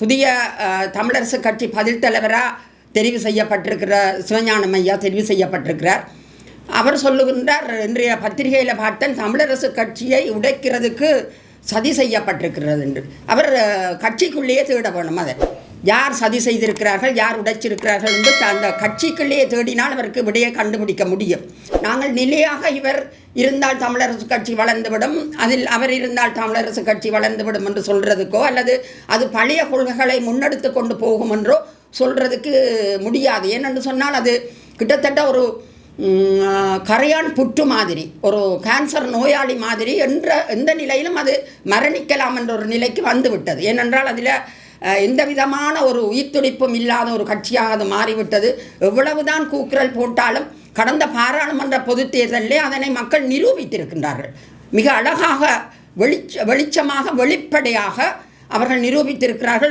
புதிய தமிழரசு கட்சி பதில் தலைவராக தெரிவு செய்யப்பட்டிருக்கிற சிவஞானம் ஐயா தெரிவு செய்யப்பட்டிருக்கிறார். அவர் சொல்லுகின்றார், இன்றைய பத்திரிகையில் பார்த்தேன் தமிழரசு கட்சியை உடைக்கிறதுக்கு சதி செய்யப்பட்டிருக்கிறது என்று. அவர் கட்சிக்குள்ளேயே தேட வேணும், அதை யார் சதி செய்திருக்கிறார்கள், யார் உடைச்சிருக்கிறார்கள் என்று அந்த கட்சிக்குள்ளேயே தேடினால் அவருக்கு விடையை கண்டுபிடிக்க முடியும். நாங்கள் நிலையாக இவர் இருந்தால் தமிழரசு கட்சி வளர்ந்துவிடும், அதில் அவர் இருந்தால் தமிழரசு கட்சி வளர்ந்துவிடும் என்று சொல்கிறதுக்கோ அல்லது அது பழைய கொள்கைகளை முன்னெடுத்து கொண்டு போகும் என்றோ சொல்கிறதுக்கு முடியாது. ஏனென்று சொன்னால் அது கிட்டத்தட்ட ஒரு கரையான் புற்று மாதிரி, ஒரு கேன்சர் நோயாளி மாதிரி எந்த நிலையிலும் அது மரணிக்கலாம் என்ற ஒரு நிலைக்கு வந்துவிட்டது. ஏனென்றால் அதில் எந்த விதமான ஒரு உயிர்த்துடிப்பும் இல்லாத ஒரு கட்சியாக அது மாறிவிட்டது. எவ்வளவுதான் கூக்குரல் போட்டாலும் கடந்த பாராளுமன்ற பொதுத் தேர்தலிலே அதனை மக்கள் நிரூபித்திருக்கின்றார்கள். மிக அழகாக வெளிச்சமாக வெளிப்படையாக அவர்கள் நிரூபித்திருக்கிறார்கள்.